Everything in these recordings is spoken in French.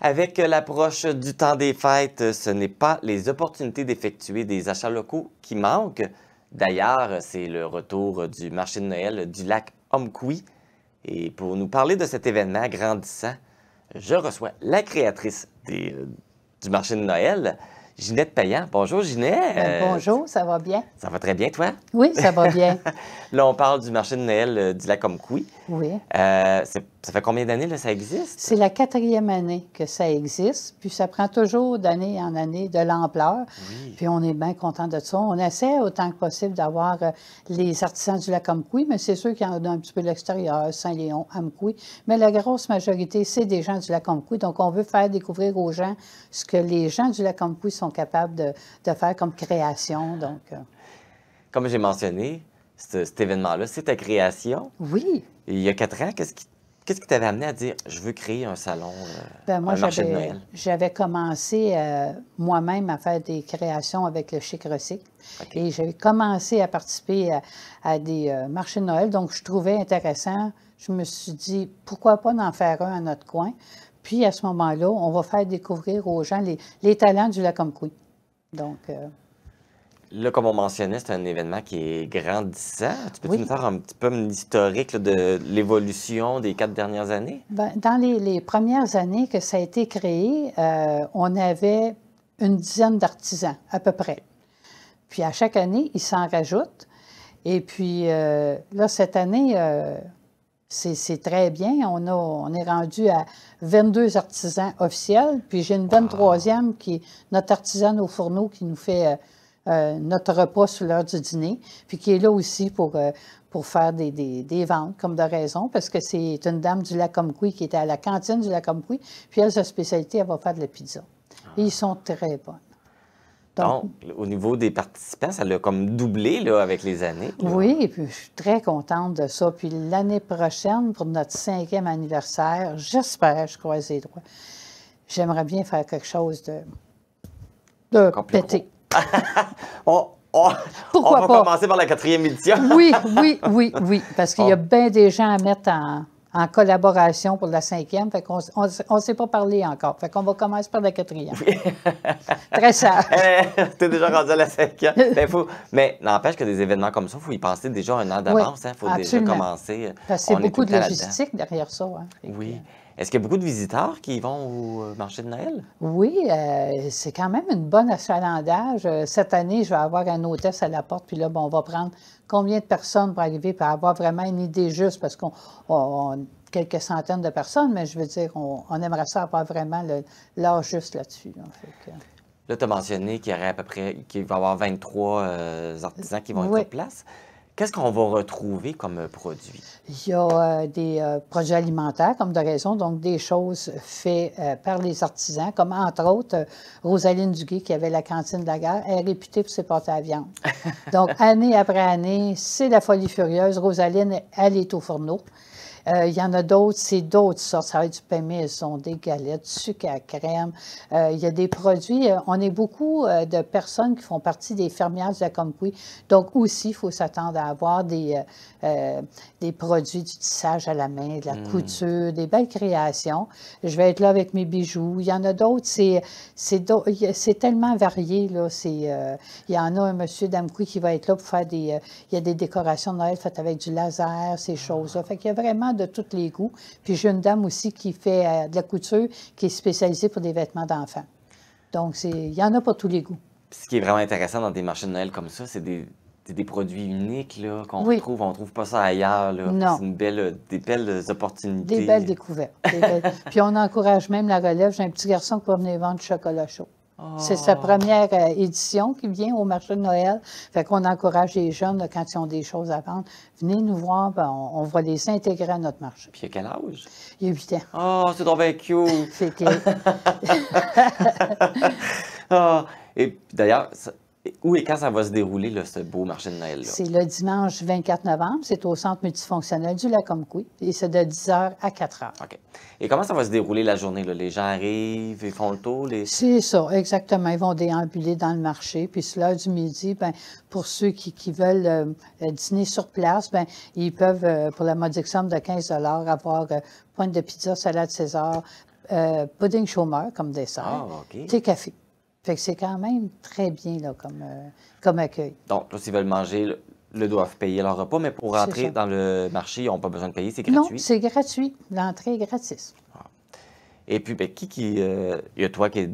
Avec l'approche du temps des fêtes, ce n'est pas les opportunités d'effectuer des achats locaux qui manquent. D'ailleurs, c'est le retour du marché de Noël du lac Omkoui. Et pour nous parler de cet événement grandissant, je reçois la créatrice du marché de Noël, Ginette Payan. Bonjour Ginette. Bonjour, ça va bien? Ça va très bien, toi? Oui, ça va bien. Là, on parle du marché de Noël du lac Omkoui. Oui. Ça fait combien d'années que ça existe? C'est la 4e année que ça existe, puis ça prend toujours d'année en année de l'ampleur. Oui. Puis on est bien content de ça. On essaie autant que possible d'avoir les artisans du lac Omkoui, mais c'est sûr qu'il y en a un petit peu de l'extérieur, Saint-Léon, Omkoui. Mais la grosse majorité, c'est des gens du lac Omkoui. Donc on veut faire découvrir aux gens ce que les gens du lac Omkoui sont capables de faire comme création. Donc, Comme j'ai mentionné, cet événement-là, c'est ta création. oui. Et il y a 4 ans, qu'est-ce qui t'avait amené à dire « je veux créer un salon, Moi, un marché de Noël ». j'avais commencé moi-même à faire des créations avec le Chic Recycle. Okay. Et j'avais commencé à participer à des marchés de Noël. Donc, je trouvais intéressant. Je me suis dit, pourquoi pas en faire un à notre coin? Puis, à ce moment-là, on va faire découvrir aux gens les talents du lac Omkoui. Donc... Là, comme on mentionnait, c'est un événement qui est grandissant. Tu peux-tu Oui. nous faire un petit peu un historique là, de l'évolution des 4 dernières années? Bien, dans les premières années que ça a été créé, on avait une dizaine d'artisans, à peu près. Puis à chaque année, ils s'en rajoutent. Et puis là, cette année, c'est très bien. On est rendu à 22 artisans officiels. Puis j'ai une 23e qui est notre artisane au fourneau qui nous fait... notre repas sur l'heure du dîner, puis qui est là aussi pour faire des ventes, comme de raison, parce que c'est une dame du lac Omkoui qui était à la cantine du lac Omkoui, puis elle, sa spécialité, elle va faire de la pizza. Et ils sont très bonnes. Donc, au niveau des participants, ça l'a comme doublé là, avec les années. Là. Oui, et puis je suis très contente de ça. Puis l'année prochaine, pour notre 5e anniversaire, j'espère, je croise les doigts, j'aimerais bien faire quelque chose de pété. On Pourquoi va pas? commencer par la 4e édition. Oui, parce qu'il y a bien des gens à mettre en collaboration pour la 5e, fait qu'on ne s'est pas parlé encore. Fait qu'on va commencer par la 4e. Très sage. T'es déjà rendu à la 5e. Mais n'empêche que des événements comme ça, il faut y penser déjà un an d'avance. Il faut déjà commencer. Parce que c'est beaucoup de logistique derrière ça. Hein. Oui. Est-ce qu'il y a beaucoup de visiteurs qui vont au marché de Noël? Oui, c'est quand même une bonne achalandage. Cette année, je vais avoir un hôtesse à la porte, puis là, on va prendre combien de personnes pour arriver, pour avoir vraiment une idée juste, parce qu'on a quelques centaines de personnes, mais je veux dire, on aimerait ça avoir vraiment l'âge juste là-dessus. Là, tu as mentionné qu'il y aurait à peu près, qu'il va y avoir 23 artisans qui vont être sur place. Qu'est-ce qu'on va retrouver comme produit? Il y a des produits alimentaires, comme de raison, donc des choses faites par les artisans, comme entre autres Rosaline Duguay, qui avait la cantine de la gare, elle est réputée pour ses pâtes à viande. Donc, année après année, c'est la folie furieuse. Rosaline, elle est au fourneau. Il y en a d'autres, c'est d'autres sortes. Ça va être du pain maison, des galettes, du sucre à crème. Il y a des produits. On est beaucoup de personnes qui font partie des fermières du lac Omkoui. Donc aussi, il faut s'attendre à avoir des produits du tissage à la main, de la couture, des belles créations. Je vais être là avec mes bijoux. Il y en a d'autres. C'est tellement varié. Là. Il y en a un monsieur d'Amkoui qui va être là pour faire il y a des décorations de Noël faites avec du laser, ces choses-là. Fait qu'il y a vraiment de tous les goûts. Puis j'ai une dame aussi qui fait de la couture, qui est spécialisée pour des vêtements d'enfants. Donc, il y en a pour tous les goûts. Puis ce qui est vraiment intéressant dans des marchés de Noël comme ça, c'est des produits uniques qu'on retrouve. On ne trouve pas ça ailleurs. Non. C'est des belles opportunités. Des belles découvertes. Puis on encourage même la relève. J'ai un petit garçon qui va venir vendre du chocolat chaud. Oh. C'est sa première édition qui vient au marché de Noël. Fait qu'on encourage les jeunes, là, quand ils ont des choses à vendre, venez nous voir, ben, on va les intégrer à notre marché. Puis il y a quel âge? Il y a 8 ans. Oh, c'est donc bien cute! C'est que... oh. Et d'ailleurs, où et quand ça va se dérouler, là, ce beau marché de Noël-là? C'est le dimanche 24 novembre. C'est au centre multifonctionnel du lac Omkoui. Et c'est de 10h à 4h. OK. Et comment ça va se dérouler la journée? Là? Les gens arrivent, ils font le tour? C'est ça, exactement. Ils vont déambuler dans le marché. Puis, c'est l'heure du midi, ben, pour ceux qui veulent dîner sur place, ben, ils peuvent, pour la modique somme de 15 $, avoir pointe de pizza, salade César, pudding chômeur comme dessert, Ah, OK. thé café. Fait que c'est quand même très bien là, comme accueil. Donc, là, s'ils veulent manger, doivent payer leur repas, mais pour C'est rentrer ça. dans le marché, ils n'ont pas besoin de payer, c'est Non, gratuit. c'est gratuit. L'entrée est gratis. Et puis, ben, il y a toi qui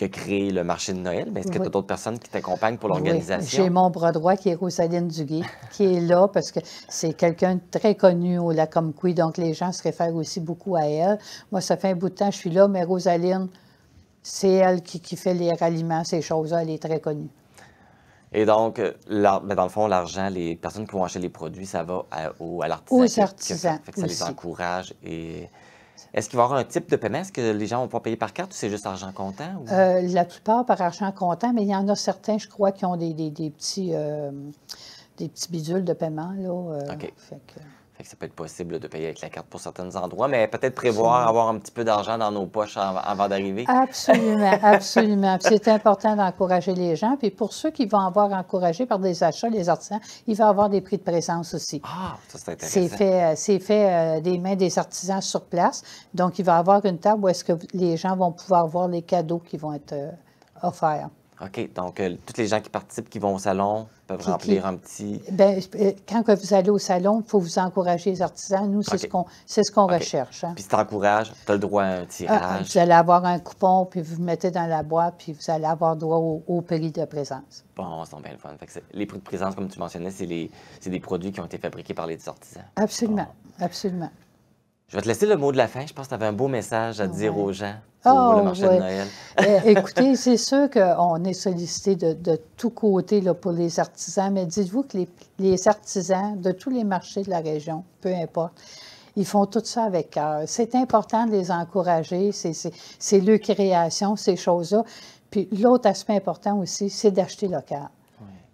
a créé le marché de Noël, mais est-ce que tu as Oui. d'autres personnes qui t'accompagnent pour Oui, l'organisation? j'ai mon bras droit qui est Rosaline Duguay, qui est là parce que c'est quelqu'un de très connu au Lacomquie, donc les gens se réfèrent aussi beaucoup à elle. Moi, ça fait un bout de temps que je suis là, mais Rosaline, c'est elle qui fait les ralliements, ces choses-là, elle est très connue. Et donc, ben, dans le fond, l'argent, les personnes qui vont acheter les produits, ça va à l'artisan. Aux artisans Fait que ça les aussi. encourage. Et est-ce qu'il va y avoir un type de paiement? Est-ce que les gens vont pouvoir payer par carte ou c'est juste argent comptant? Ou... La plupart par argent comptant, mais il y en a certains, je crois, qui ont des petits bidules de paiement. Là, OK. fait que- Fait que ça peut être possible là, de payer avec la carte pour certains endroits, mais peut-être prévoir avoir un petit peu d'argent dans nos poches avant d'arriver. Absolument, absolument. Puis c'est important d'encourager les gens. Puis pour ceux qui vont avoir encouragé par des achats, les artisans, il va y avoir des prix de présence aussi. Ah, ça c'est intéressant. C'est fait des mains des artisans sur place. Donc, il va y avoir une table où est-ce que les gens vont pouvoir voir les cadeaux qui vont être offerts. OK. Donc, tous les gens qui participent, qui vont au salon, peuvent remplir un petit... Bien, quand que vous allez au salon, il faut vous encourager les artisans. Nous, c'est OK. ce qu'on OK. recherche. Hein. Puis si t'encourages, tu as le droit à un tirage. Vous allez avoir un coupon, puis vous mettez dans la boîte, puis vous allez avoir droit au prix de présence. Bon, c'est bien le fun. Fait que les prix de présence, comme tu mentionnais, c'est des produits qui ont été fabriqués par les artisans. Absolument, Bon. absolument. Je vais te laisser le mot de la fin. Je pense que tu avais un beau message à dire aux gens pour le marché de oui. Noël. Écoutez, c'est sûr qu'on est sollicité de tous côtés là, pour les artisans, mais dites-vous que les artisans de tous les marchés de la région, peu importe, ils font tout ça avec cœur. C'est important de les encourager, c'est leur création, ces choses-là. Puis l'autre aspect important aussi, c'est d'acheter local.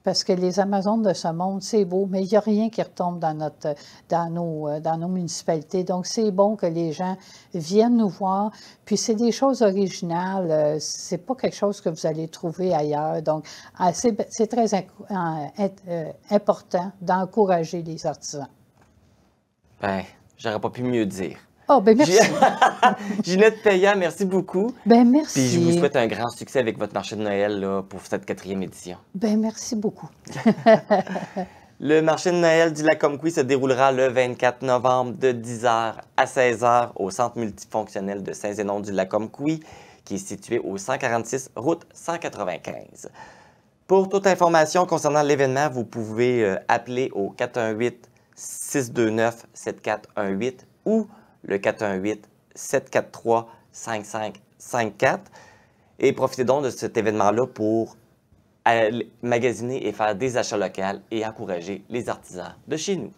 Parce que les Amazones de ce monde, c'est beau, mais il n'y a rien qui retombe dans nos municipalités. Donc, c'est bon que les gens viennent nous voir. Puis, c'est des choses originales. C'est pas quelque chose que vous allez trouver ailleurs. Donc, c'est très important d'encourager les artisans. Ben, j'aurais pas pu mieux dire. Oh, bien, merci. Ginette Payan, merci beaucoup. Bien, merci. Puis je vous souhaite un grand succès avec votre marché de Noël là, pour cette 4e édition. Bien, merci beaucoup. Le marché de Noël du Lacomquie se déroulera le 24 novembre de 10h à 16h au centre multifonctionnel de Saint-Zénon du Lacomquie, qui est situé au 146 route 195. Pour toute information concernant l'événement, vous pouvez appeler au 418-629-7418 ou le 418-743-5554. Et profitez donc de cet événement-là pour magasiner et faire des achats locaux et encourager les artisans de chez nous.